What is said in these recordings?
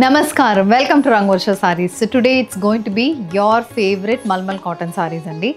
Namaskar, welcome to Rangvarsha Sarees. So today it's going to be your favorite Malmal cotton sarees andi.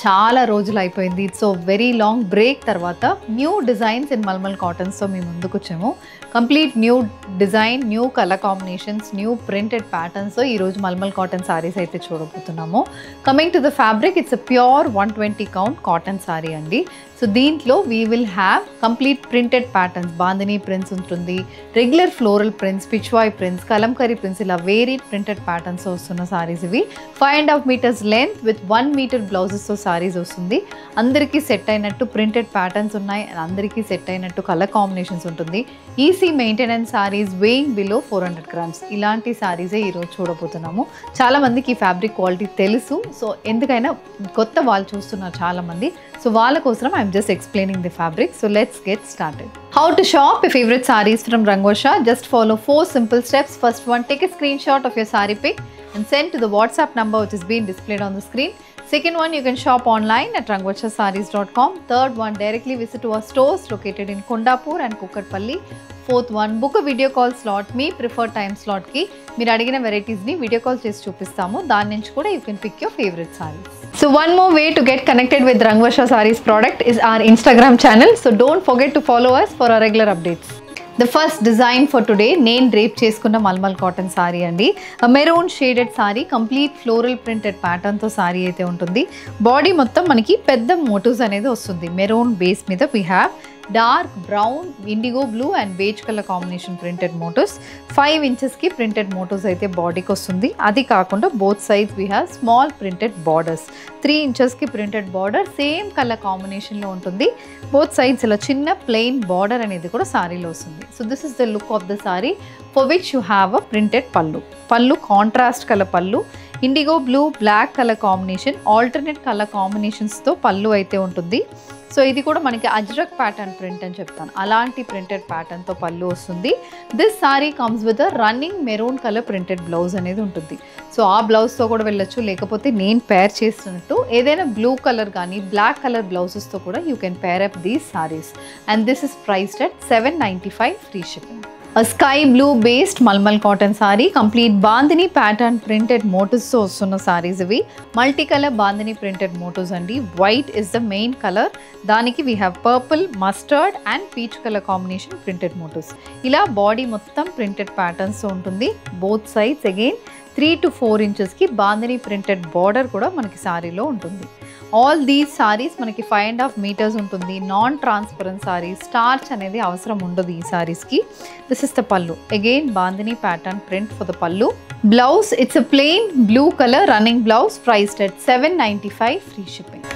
చాలా రోజులు అయిపోయింది. So very long break తర్వాత new designs in mulmul కాటన్స్తో మేము ముందుకు వచ్చాము. Complete new design, new colour combinations, new printed ప్యాటర్న్స్తో ఈరోజు మల్మల్ కాటన్ సారీస్ అయితే చూడబోతున్నాము. Coming to the fabric, it's a pure 120 count cotton saree అండి. సో దీంట్లో we will have complete printed patterns, bandhani prints ఉంటుంది, regular floral prints, pichwai prints, kalamkari prints, ఇలా varied printed patterns వస్తున్న సారీస్ ఇవి. 5.5 meters లెంత్ విత్ 1 meter బ్లౌజెస్తో సారీస్ వస్తుంది. అందరికీ సెట్ అయినట్టు ప్రింటెడ్ ప్యాటర్న్స్ ఉన్నాయి, అందరికీ సెట్ అయినట్టు కలర్ కాంబినేషన్స్ ఉంటుంది. EC maintenance saris, weighing below 400 grams, ఇలాంటి సారీసే ఈరోజు చూడబోతున్నాము. చాలామందికి ఈ ఫ్యాబ్రిక్ క్వాలిటీ తెలుసు, సో ఎందుకైనా కొత్త వాళ్ళు చూస్తున్నారు చాలామంది, సో వాళ్ళ కోసం I'm just explaining the fabric. So let's get started. How to shop your favorite sarees from Rangvarsha? Just follow 4 simple steps. First one, take a screenshot of your saree pic and send to the WhatsApp number which is being displayed on the screen. Second one, you can shop online at rangvarshasarees.com. Third one, directly visit to our stores located in Kondapur and Kukatpalli. Fourth one, book a video call slot. Me preferred time slot ki meer adigina varieties ni video call chesi chupistamu. Dani nunchi kuda you can pick your favorite sarees. So one more way to get connected with Rangvarsha Sarees product is our Instagram channel. So don't forget to follow us for our regular updates. The first design for today, నేను drape చేసుకున్న mulmul cotton saree అండి. Maroon shaded saree, complete floral printed ప్యాటర్న్తో సారీ అయితే ఉంటుంది. Body మొత్తం మనకి పెద్ద motifs అనేది వస్తుంది. మెరూన్ బేస్ మీద we have dark brown, indigo blue and beige colour combination printed motifs. 5 inches కి ప్రింటెడ్ మోటివ్స్ అయితే బాడీకి వస్తుంది. అది కాకుండా both sides we have small printed borders. 3 inches కి ప్రింటెడ్ బార్డర్ సేమ్ కలర్ కాంబినేషన్లో ఉంటుంది. బోత్ సైడ్స్ ఇలా చిన్న ప్లెయిన్ బార్డర్ అనేది కూడా సారీలో వస్తుంది. So this is the look of the saree for which you have a printed pallu. Pallu contrast colour pallu, indigo blue black colour combination, alternate colour కాంబినేషన్స్తో పళ్ళు అయితే ఉంటుంది. సో ఇది కూడా మనకి అజ్రక్ ప్యాటర్న్ ప్రింట్ అని చెప్తాను, అలాంటి ప్రింటెడ్ ప్యాటర్న్తో పళ్ళు వస్తుంది. This sorry comes with a running maroon colour printed blouse అనేది ఉంటుంది. సో ఆ బ్లౌజ్తో కూడా వెళ్ళొచ్చు, లేకపోతే నేను పేర్ చేస్తున్నట్టు ఏదైనా బ్లూ కలర్ కానీ బ్లాక్ కలర్ బ్లౌజెస్తో కూడా you can pair up these saris. And this is priced at 795 free shipping. A sky blue based malmal cotton saree, complete bandhani pattern printed motifs తో వస్తున్న సారీస్ ఇవి. Multi colour bandhani printed motifs అండి. White is the main colour, దానికి we have purple, mustard and peach colour combination printed motifs. ఇలా body మొత్తం printed patterns ఉంటుంది. Both sides again 3 to 4 inches కి bandhani printed border కూడా మనకి సారీలో ఉంటుంది. ఆల్ దీస్ సారీస్ మనకి 5.5 meters ఉంటుంది. నాన్ ట్రాన్స్పరెంట్ సారీస్, స్టార్చ్ అనేది అవసరం ఉండదు ఈ సారీస్కి. This is the pallu, again bandhani pattern print for the pallu. Blouse, it's a plain blue colour running blouse, priced at 795 free shipping.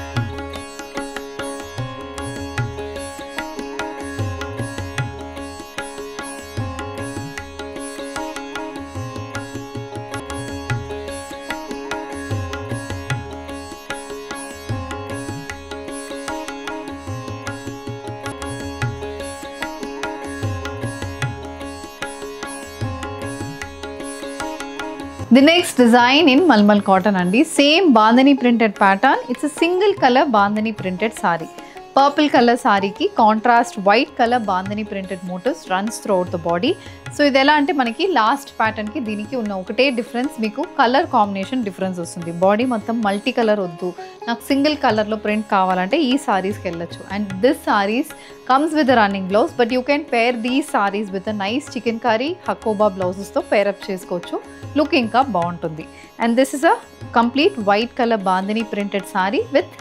The next design in Malmal cotton andi, same bandhani printed pattern. It's a single color bandhani printed saree. Purple color saree ki contrast white color bandhani printed motifs runs throughout the body. So ఇది ఎలా అంటే మనకి last pattern కి దీనికి ఉన్న ఒకటే difference, మీకు colour combination difference వస్తుంది. బాడీ మొత్తం మల్టీ కలర్ వద్దు, నాకు సింగిల్ కలర్లో ప్రింట్ కావాలంటే ఈ సారీస్కి వెళ్ళొచ్చు. And this sarees comes with running blouse, but you can pair these sarees with nice chikankari hakoba బ్లౌజెస్తో పేరప్ చేసుకోవచ్చు. లుక్ ఇంకా బాగుంటుంది. And this is a complete white colour bandhani printed saree with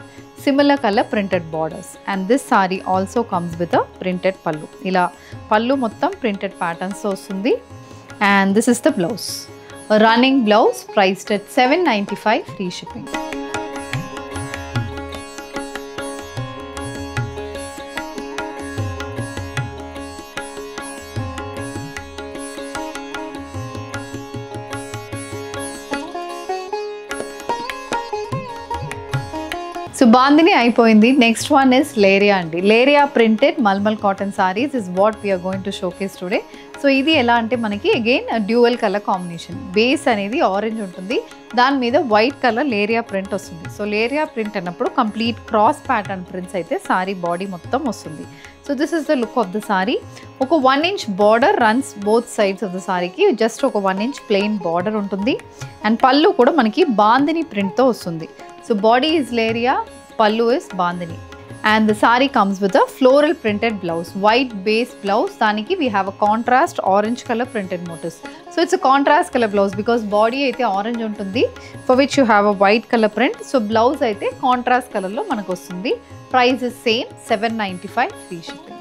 similar color printed borders, and this saree also comes with a printed pallu. Ila pallu mottam printed patterns tho vastundi. And this is the blouse, a running blouse, priced at 795 free shipping. So bandhani అయిపోయింది. Next one is leheriya అండి. Leheriya printed mulmul cotton saris is what we're going to showcase today. So ఇది ఎలా అంటే మనకి again dual colour combination. Base అనేది orange ఉంటుంది, దాని మీద వైట్ కలర్ లేరియా ప్రింట్ వస్తుంది. సో లేరియా ప్రింట్ అన్నప్పుడు కంప్లీట్ క్రాస్ ప్యాటర్న్ ప్రింట్స్ అయితే సారీ బాడీ మొత్తం వస్తుంది. So this is the look of the sari. ఒక 1 inch border runs both sides of the సారీకి. జస్ట్ ఒక 1 inch ప్లెయిన్ బార్డర్ ఉంటుంది. అండ్ పళ్ళు కూడా మనకి బాందిని ప్రింట్తో వస్తుంది. సో బాడీ ఈజ్ లేరియా, పళ్ళు is bandhani. And the saree comes with a floral printed blouse, white base blouse. Daniki we have a contrast orange color printed motifs. So it's a contrast color blouse because body aithe orange untundi, for which you have a white color print. So blouse aithe contrast color lo manaku vastundi. Price is same, 795 free shipping.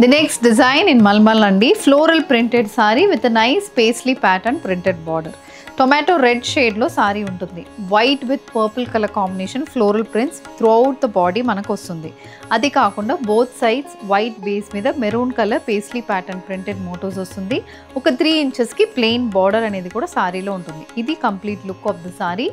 The next design in Malmal andi, floral printed saree with a nice paisley pattern printed border. Tomato red shade lo saree untundi. White with purple color combination floral prints throughout the body manaku vastundi. Adi kaakunda both sides white base meeda maroon color paisley pattern printed motifs vastundi. Oka 3 inches ki plain border anedi kuda saree lo untundi. Idi complete look of the saree.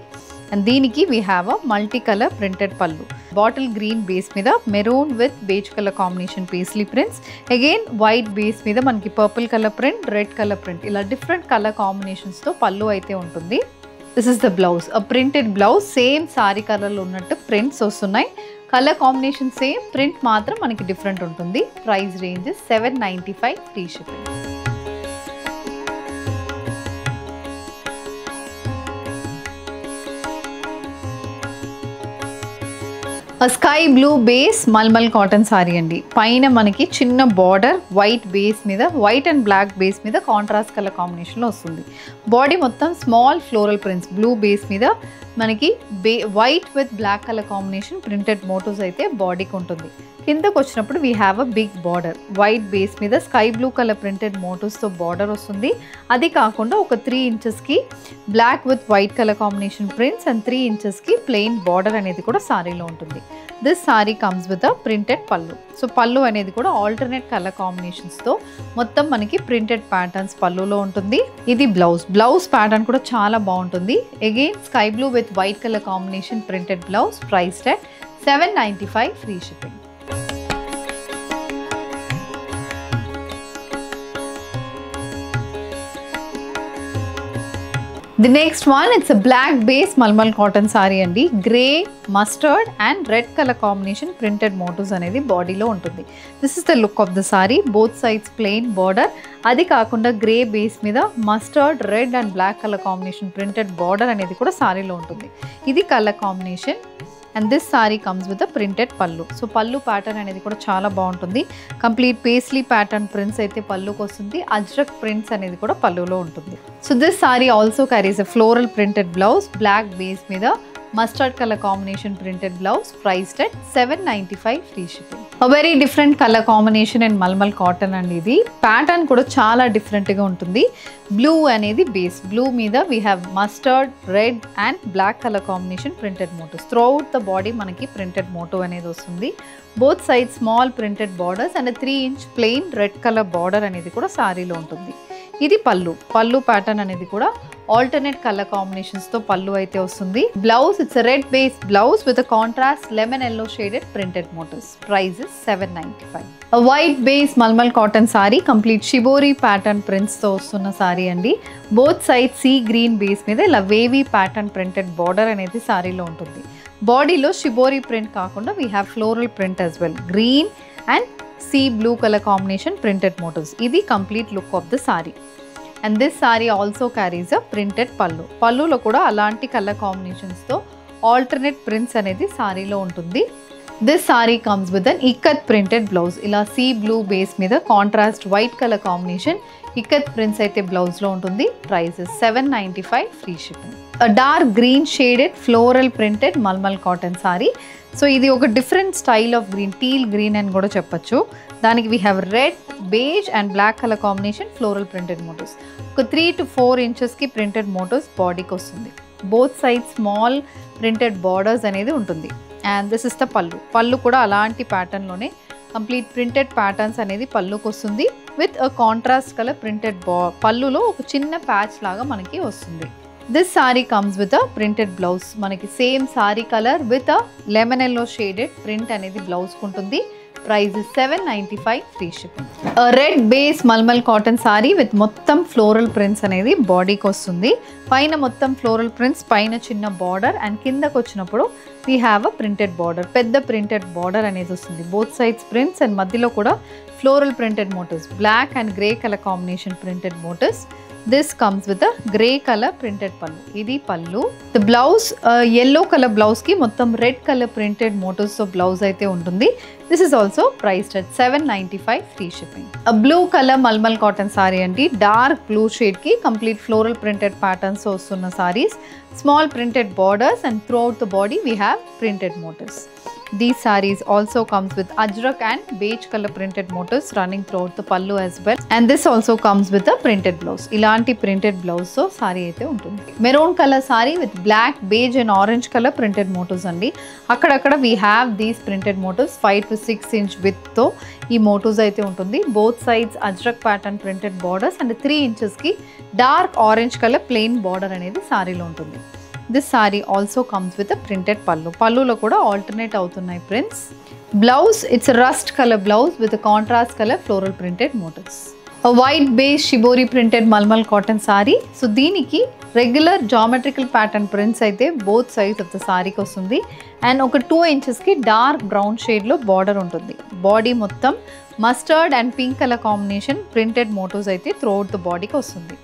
And దీనికి we have a multicolor printed pallu. Bottle green base మీద maroon with beige color combination paisley prints. Again white base మీద మనకి purple color print, red color print. ఇలా different color combinations తో పల్లు అయితే ఉంటుంది. This is the blouse. A printed blouse, same saree color లో ఉన్నట్టు prints వస్తున్నాయి. Color combination same, print మాత్రం మనకి different ఉంటుంది. Price range is 795 free shipping. A sky blue base Malmal cotton saree andi. Paina manaki chinna border white base meeda, white and black base meeda contrast color combination lo vastundi. Body mottam small floral prints, blue base meeda manaki white with black color combination printed motifs aithe body ku untundi. కిందకు వచ్చినప్పుడు we have a big border, white base మీద sky blue color printed motifs తో border వస్తుంది. అది కాకుండా ఒక 3 inches కి black with white color combination prints and 3 inches కి plain border అనేది కూడా సారీలో ఉంటుంది. This saree comes with a printed pallu. So పల్లు అనేది కూడా alternate color combinations తో మొత్తం మనకి printed patterns పల్లులో ఉంటుంది. ఇది బ్లౌజ్ ప్యాటర్న్ కూడా చాలా బాగుంటుంది. Again sky blue with white color combination printed blouse, priced at 795 free shipping. The next one, it's a black base Malmal cotton saree andi. Grey, mustard and red color combination printed motifs anedi body lo untundi. This is the look of the saree. Both sides plain border. Adi kaakunda grey base meeda mustard, red and black color combination printed border anedi kuda saree lo untundi. Idi color combination. And this saree comes with a printed pallu. So pallu pattern అనేది కూడా చాలా బాగుంటుంది. Complete paisley pattern prints అయితే పల్లుకి వస్తుంది. Ajrak prints అనేది కూడా పల్లులో ఉంటుంది. So this saree also carries a floral printed blouse, black base మీద mustard colour combination printed blouse, priced at 795 free shipping. A very different colour combination and mulmul cotton అండి. ఇది pattern కూడా చాలా డిఫరెంట్గా ఉంటుంది. బ్లూ అనేది బేస్, బ్లూ మీద we have mustard, red and black colour combination printed motifs. Throughout the body మనకి printed motif అనేది వస్తుంది. Both side small printed borders and 3 inch plain red colour border అనేది కూడా సారీలో ఉంటుంది. ఇది పల్లు ప్యాటర్న్ అనేది కూడా alternate color combinations తో పల్లు అయితే వస్తుంది. Blouse, it's red base blouse with contrast lemon yellow shaded printed motifs. Price is 795. White base mulmul cotton sari, complete shibori pattern prints తో వస్తున్న సారీ అండి. Both side sea green base మీద ఇలా వేవీ ప్యాటర్న్ ప్రింటెడ్ బార్డర్ అనేది సారీలో ఉంటుంది. బాడీలో షిబోరి ప్రింట్ కాకుండా we have floral print as well. Green and sea blue colour combination printed motifs. ఇది complete look of the saree. And this saree also carries a printed pallu. పల్లులో కూడా అలాంటి కలర్ కాంబినేషన్స్తో ఆల్టర్నేట్ ప్రింట్స్ అనేది సారీలో ఉంటుంది. This sorry comes with an ikat printed blouse. ఇలా sea blue base మీద contrast white colour combination ikat prints అయితే బ్లౌజ్లో ఉంటుంది. Price 795 free shipping. Dark green shaded floral printed mulmul cotton sari. So ఇది ఒక different style of green, teal green అని కూడా చెప్పచ్చు. దానికి we have red, beige and black colour combination floral printed motifs. ఒక 3 to 4 inchesకి ప్రింటెడ్ మోటివ్స్ బాడీకి వస్తుంది. Both side small printed borders అనేది ఉంటుంది. అండ్ దిస్ ఇస్ ద పల్లు కూడా అలాంటి ప్యాటర్న్లోనే కంప్లీట్ ప్రింటెడ్ ప్యాటర్న్స్ అనేది పల్లుకి వస్తుంది. With a contrast colour printed పల్లులో ఒక చిన్న ప్యాచ్ లాగా మనకి వస్తుంది. This saree comes with a printed blouse. మనకి same sari colour with a lemon yellow shaded print అనేది బ్లౌజ్ ఉంటుంది. Price is 795 free shipping. Red base mulmul cotton sari with మొత్తం ఫ్లోరల్ ప్రింట్స్ అనేది బాడీకి వస్తుంది. పైన మొత్తం ఫ్లోరల్ ప్రింట్స్, పైన చిన్న బార్డర్ అండ్ కిందకు వచ్చినప్పుడు we have a printed border. పెద్ద ప్రింటెడ్ బార్డర్ అనేది వస్తుంది. బోత్ సైడ్స్ ప్రింట్స్ అండ్ మధ్యలో కూడా floral printed motifs, black and grey colour combination printed motifs. This comes with a grey color printed pallu. Idi pallu. The blouse yellow color blouse ki mottam red color printed motifs of blouse aithe untundi. This is also priced at 795 free shipping. A blue color malmal cotton saree andi, dark blue shade ki complete floral printed patterns ostunna sarees. Small printed borders and throughout the body we have printed motifs. These sarees also comes with ajrak and beige color printed motifs running throughout the pallu as well. And this also comes with a printed blouse. Ilanti printed blouse so saree aithe untundi. Maroon color saree with black, beige and orange color printed motifs andi. Akkadakada we have these printed motifs 5 to 6 inch width tho ee motifs aithe untundi. Both sides ajrak pattern printed borders and 3 inches ki dark orange color plain border anedi saree lo untundi. This saree also comes with a printed pallu. Pallu lo kuda alternate avutunnai prints. Blouse, it's a rust color blouse with a contrast color floral printed motifs. A white base shibori printed malmal cotton saree. So deeniki regular geometrical pattern prints aithe both sides of the saree ki vastundi and oka 2 inches ki dark brown shade lo border untundi. Body mottam mustard and pink color combination printed motifs aithe throughout the body ki vastundi.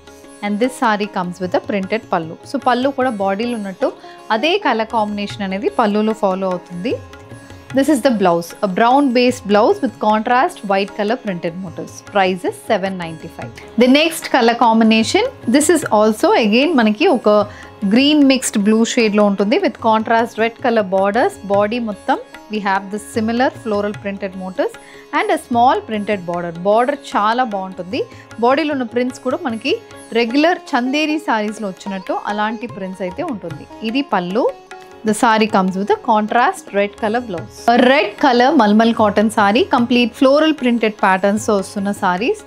And this saree comes with a printed pallu. So pallu kuda body lo unnattu ade color combination anedi pallu lo follow avutundi. This is the blouse, a brown base blouse with contrast white color printed motifs. Price is 795. The next color combination, this is also again manaki oka green mixed blue shade lo untundi with contrast red color borders. Body mottam we have this similar floral printed motifs and a small printed border. Border చాలా బాగుంటుంది. బాడీలో ఉన్న prints కూడా మనకి regular Chanderi సారీస్లో వచ్చినట్టు అలాంటి prints అయితే ఉంటుంది. ఇది పళ్ళు. The saree comes with a contrast red color blouse. A red color malmal cotton saree, complete floral printed patterns తో వస్తున్న sarees.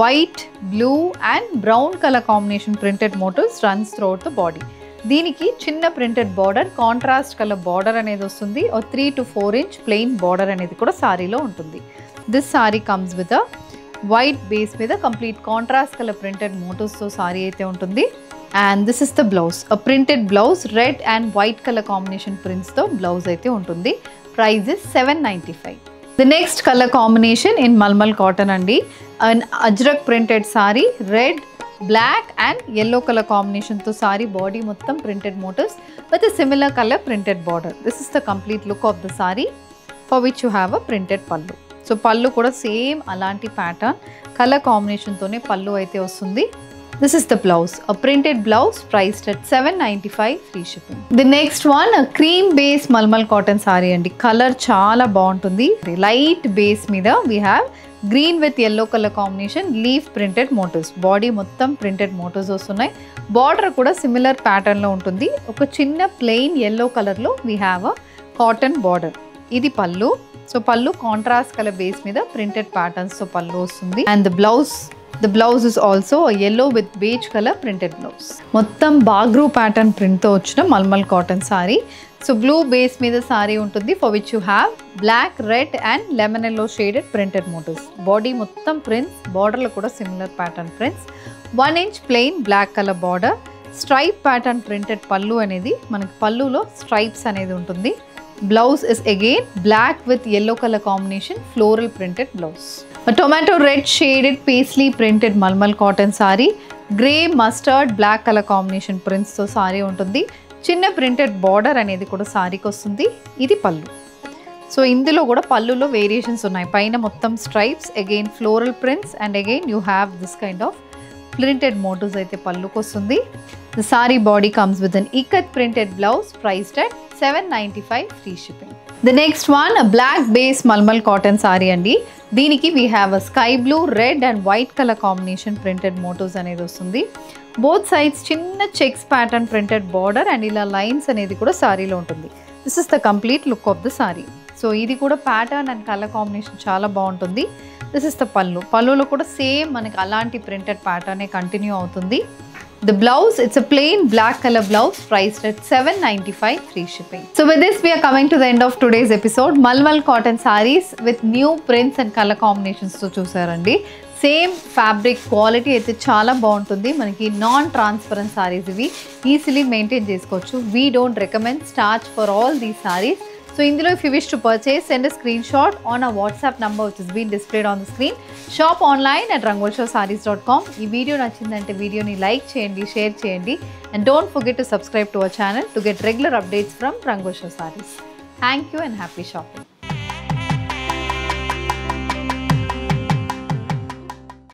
White, blue and brown color combination printed motifs runs throughout the body. దీనికి చిన్న printed border, contrast colour border అనేది వస్తుంది. 3 to 4 inch plain border అనేది కూడా సారీలో ఉంటుంది. This sorry comes with a white base మీద కంప్లీట్ కాంట్రాస్ట్ కలర్ ప్రింటెడ్ మోటివ్స్తో సారీ అయితే ఉంటుంది. And this is the blouse, a printed blouse red and white colour combination ప్రింట్స్తో బ్లౌజ్ అయితే ఉంటుంది. Price is 795. The next colour combination in mulmul cotton అండి. And ajrakh printed saree, red, black and yellow color combination to saree body mottam printed motifs with a similar color printed border. This is the complete look of the saree for which you have a printed pallu. So pallu kuda same alanti pattern color combination tone pallu aithe vastundi. This is the blouse, a printed blouse priced at 795 free shipping. The next one, a cream base malmal cotton saree andi. Color chaala బాగుంటుంది. Light base మీద we have green with yellow color combination leaf printed motifs. Body మొత్తం printed motifs వస్తున్నాయి. Border కూడా similar pattern లో ఉంటుంది. ఒక చిన్న plain yellow color లో we have a cotton border. ఇది పళ్ళు. సో పళ్ళు కాంట్రాస్ట్ కలర్ బేస్ మీద printed patterns తో పళ్ళు వస్తుంది. And the blouse is also a yellow with beige color printed blouse. మొత్తం బాగ్రూ ప్యాటర్న్ ప్రింట్తో వచ్చిన mulmul cotton sari. So blue base మీద సారీ ఉంటుంది for which you have black, red and lemon yellow shaded printed motifs. Body మొత్తం prints, బార్డర్లో కూడా similar pattern prints. 1 inch plain black color border, stripe pattern printed పళ్ళు అనేది మనకి పళ్ళులో స్ట్రైప్స్ అనేది ఉంటుంది. Blouse is again black with yellow color combination floral printed blouse. A tomato red shaded paisley printed malmal cotton saree, grey mustard black color combination prints తో saree ఉంటుంది. చిన్న printed border అనేది కూడా సారీకి వస్తుంది. ఇది పళ్ళు. సో ఇందులో కూడా పళ్ళులో వేరియేషన్స్ ఉన్నాయి. పైన మొత్తం stripes, again floral prints and again you have this kind of printed motifs అయితే పళ్ళుకి వస్తుంది. The saree body comes with an ikat printed blouse priced at 795 free shipping. The next one, a black base malmal cotton saree andi. దీనికి we have a sky blue, red and white color combination printed motifs అనేది వస్తుంది. Both sides చిన్న checks pattern printed border and ఇలా lines అనేది కూడా సారీలో ఉంటుంది. This is the complete look of the saree. So ఇది కూడా pattern and color combination చాలా బాగుంటుంది. This is the pallu. పళ్ళులో కూడా సేమ్ మనకి అలాంటి ప్రింటెడ్ ప్యాటర్నే కంటిన్యూ అవుతుంది. The blouse, it's a plain black color blouse priced at $795 free shipping. So with this we are coming to the end of today's episode. Malmal cotton sarees with new prints and color combinations తో చూసారండి. Same fabric quality అయితే చాలా బాగుంటుంది. మనకి non transparent saris ఇవి easily maintain చేసుకోవచ్చు. We don't recommend starch for all these saris. So ఇందులో if you wish to purchase, send a screenshot on our WhatsApp number which is being displayed on the screen. Shop online at rangolshowsarees.com. ఈ video నచ్చిందంటే వీడియోని like చేయండి, share చేయండి, and don't forget to subscribe to our channel to get regular updates from Rangol Show Sarees. Thank you and happy shopping.